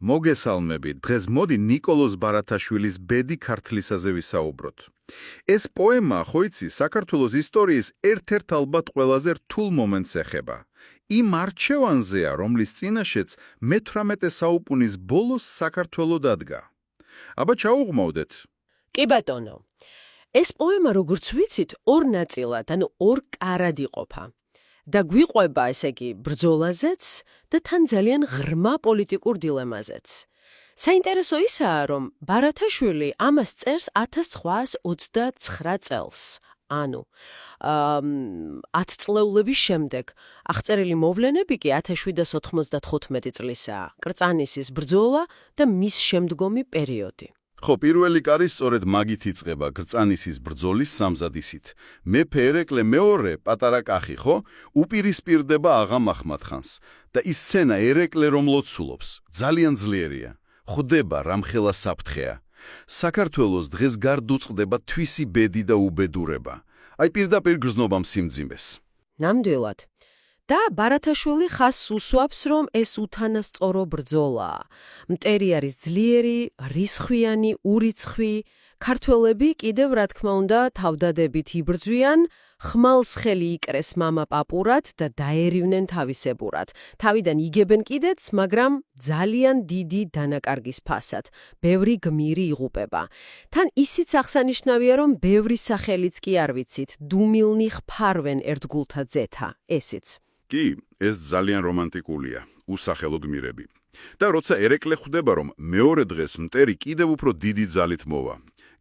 მოგესალმებით. დღეს მოდი ნიკოლოზ ბარათაშვილის ბედი ქართლისაზე ვისაუბროთ. ეს პოემა, ხო იცი, საქართველოს ისტორიის ერთ-ერთ ალბათ ყველაზე რთულ მომენტს ეხება. იმ არჩევანზეა, რომლის წინაშეც მე-18 საუკუნის ბოლოს საქართველო დადგა. აბა ჩაუღმავდეთ. კი ბატონო. ეს პოემა, როგორც ვიცით, ორ ნაწილად, ანუ ორ კარად იყოფა. და გვიყვება, ესე იგი, ბრძოლაზეც და თან ძალიან ღრმა პოლიტიკურ დილემაზეც. საინტერესო ისაა, რომ ბარათაშვილი ამას წერს 1929 წელს. ანუ 10 წლეულების შემდეგ. აღწერილი მოვლენები კი 1795 წლისაა. კრწანისის ბრძოლა და მის შემდგომი პერიოდი. ხო, პირველი კარი სწორედ მაგით იწყება კრწანისის ბრძოლის სამზადისით. მეფე ერეკლე მეორე, პატარა კახი, ხო, უპირისპირდება აღა მაჰმად-ხანს და ის სცენა ერეკლე რომ ლოცულობს, ძალიან ძლიერია. ხვდება რამხელა საფრთხეა. საქართველოს დღეს გარდუწყდება თვისი ბედი და უბედურება. აი პირდაპირ გრძნობა სიმძიმეს. ნამდვილად. და ბარათაშვილი ხაზს უსვამს, რომ ეს უთანასწორო ბრძოლაა. მტერი არის ძლიერი, რისხვიანი, ურიცხვი. ქართველები კიდევ, რა თქმა უნდა, თავდადებით იბრძვიან, ხმალს ხელი იკრეს მამა პაპურად და დაერივნენ თავისებურად. თავიდან იგებენ კიდეც, მაგრამ ძალიან დიდი დანაკარგის ფასად. ბევრი გმირი იღუპება. თან ისიც აღსანიშნავია, რომ ბევრი სახელიც კი არ ვიცით. დუმილნი ხფარვენ ერთგულთა ძეთა. ესეც. კი, ეს ძალიან რომანტიკულია, უსახელო გმირები. და როცა ერეკლე ხვდება, რომ მეორე დღეს მტერი კიდევ უფრო დიდი ძალით მოვა.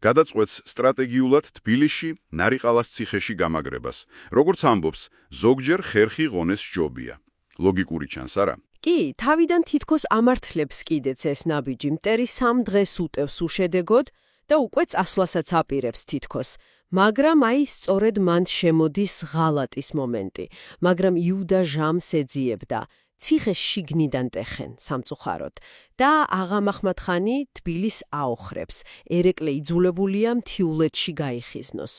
გადაწყვეტს სტრატეგიულად თბილისში, ნარიყალას ციხეში გამაგრებას. როგორც ამბობს, ზოგჯერ ხერხი ღონეს ჯობია. ლოგიკური ჩანს, არა? კი, თავიდან თითქოს ამართლებს კიდეც ეს ნაბიჯი. მტერი 3 დღეს უტევს უშედეგოდ და უკვე წასვლასაც აპირებს თითქოს. მაგრამ აი სწორედ მან შემოდის ღალატის მომენტი. მაგრამ იუდა ჟამს ეძიებდა. ციხეს შიგნიდან ტეხენ სამწუხაროდ და აღა მაჰმად-ხანი თბილის აოხრებს. ერეკლე იძულებულია მთიულეთში გაიხიზნოს.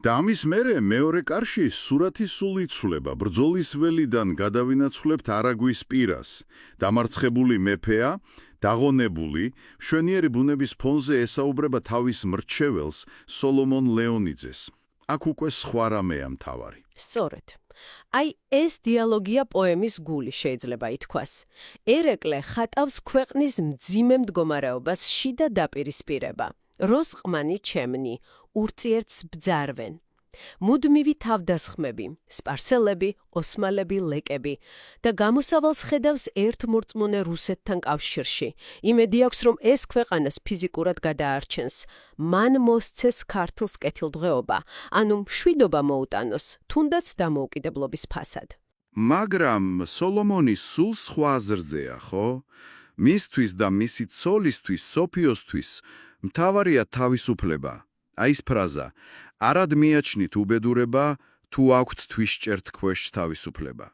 და ამის მერე მეორე კარში სურათი სულ იცვლება. ბრძოლის ველიდან გადავინაცვლებთ არაგვის პირას. დამარცხებული მეფეა, დაღონებული, მშვენიერი ბუნების ფონზე ესაუბრება თავის მრჩეველს სოლომონ ლეონიძეს. აქ უკვე სხვა რამეა მთავარი. სწორედ. აი ეს დიალოგია პოემის გული შეიძლება ითქვას. ერეკლე ხატავს ქვეყნის მძიმე მდგომარეობას შიდა დაპირისპირება. როსყმანი ჩემნი, ურწიერთს ბძარვენ. მუდმივი თავდასხმები, სპარსელები, ოსმალები, ლეკები და გამოსავალს ხედავს ერთმორწმუნე რუსეთთან კავშირში. იმედი აქვს, რომ ეს ქვეყანას ფიზიკურად გადაარჩენს. მან მოსცეს ქართლს კეთილდღეობა, ანუ მშვიდობა მოუტანოს, თუნდაც დამოუკიდებლობის ფასად. მაგრამ სოლომონი სულ სხვა აზრზეა, ხო? მისთვის და მისი ცოლისთვის, სოფიოსთვის მთავარია თავისუფლება. აი ეს ფრაზა. არად მიაჩნით უბედურება, თუ აქვთ თვისჭერთ ქვეშ თავისუფლება.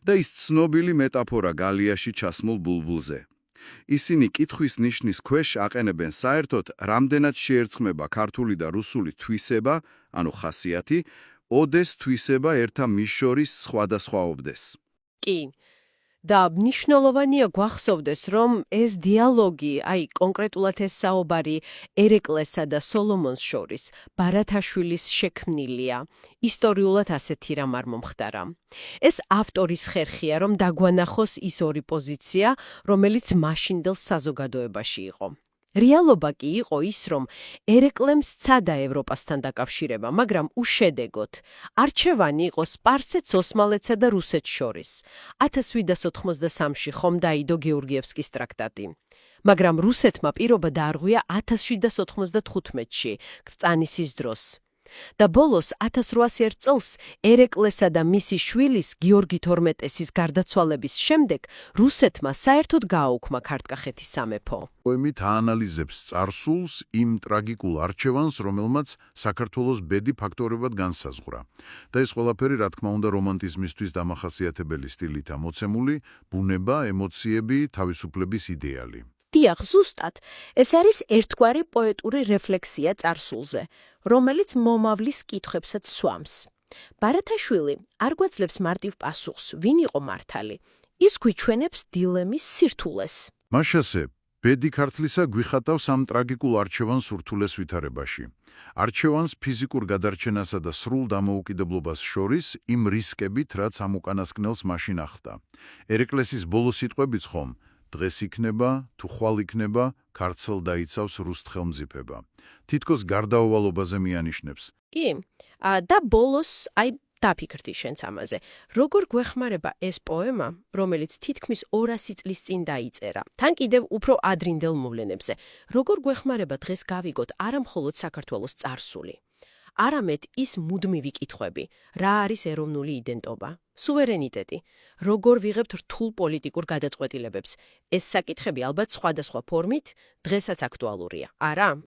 და ის ცნობილი მეტაფორა გალიაში ჩასმულ ბულბულზე. ისინი კითხვის ნიშნის ქვეშ აყენებენ საერთოდ, რამდენად შეერწყმება ქართული და რუსული თვისება, ანუ ხასიათი, ოდეს თვისება ერთა მის შორის სხვადასხვაობდეს. კი. და მნიშვნელოვანია გვახსოვდეს, რომ ეს დიალოგი, აი კონკრეტულად ეს საუბარი ერეკლესა და სოლომონს შორის, ბარათაშვილის შექმნილია. ისტორიულად ასეთი რამ არ მომხდარა. ეს ავტორის ხერხია, რომ დაგვანახოს ის ორი პოზიცია, რომელიც მაშინდელ საზოგადოებაში იყო. რეალობა კი იყო ის, რომ ერეკლემ სცადა ევროპასთან დაკავშირება, მაგრამ უშედეგოდ. არჩევანი იყო სპარსეთს, ოსმალეთსა და რუსეთს შორის. 1793-ში ხომ დაიდო გეორგიევსკის ტრაქტატი. მაგრამ რუსეთმა პირობა დაარღვია 1795-ში, კრწანისის დროს. და ბოლოს 1801 წელს ერეკლესა და მისი შვილის გიორგი XII-ის გარდაცვალების შემდეგ რუსეთმა საერთოდ გააუქმა ქართკახეთის სამეფო. პოემით აანალიზებს წარსულს იმ ტრაგიკულ არჩევანს, რომელმაც საქართველოს ბედი ფაქტორებად განსაზღვრა. და ეს ყველაფერი, რა თქმა უნდა, რომანტიზმისთვის დამახასიათებელი სტილითაა მოცემული, ბუნება, ემოციები, თავისუფლების იდეალი. დიახ, ზუსტად, ეს არის ერთგვარი პოეტური რეფლექსია წარსულზე, რომელიც მომავლის კითხვებსაც სვამს. ბარათაშვილი არ გვაძლევს მარტივ პასუხს, ვინ იყო მართალი. ის გვიჩვენებს დილემის სირთულეს. მას შესე, ბედი ქართლისა გვიხატავს ამ ტრაგიკულ არჩევანს ურთულეს ვითარებაში. არჩევანს ფიზიკურ გადარჩენასა და სრულ დამოუკიდებლობას შორის იმ რისკებით, რაც ამ უკანასკნელს მაშინ ახლდა. ერეკლესის ბოლო სიტყვებიც ხომ, დღეს იქნება, თუ ხვალ იქნება, ქართლს დაიცავს რუსთ ხელმძიფება. თითქოს გარდაუვალობაზე მიანიშნებს. კი, და ბოლოს დაფიქრდი შენც ამაზე. როგორ გვეხმარება ეს პოემა, რომელიც თითქმის 200 წლის წინ დაიწერა, თან კიდევ უფრო ადრინდელ მოვლენებზე. როგორ გვეხმარება დღეს გავიგოთ არა მხოლოდ საქართველოს წარსული, არამედ ის მუდმივი კითხვები, რა არის ეროვნული იდენტობა, სუვერენიტეტი, როგორ ვიღებთ რთულ პოლიტიკურ გადაწყვეტილებებს. ეს საკითხები ალბათ სხვადასხვა ფორმით დღესაც აქტუალურია, არა?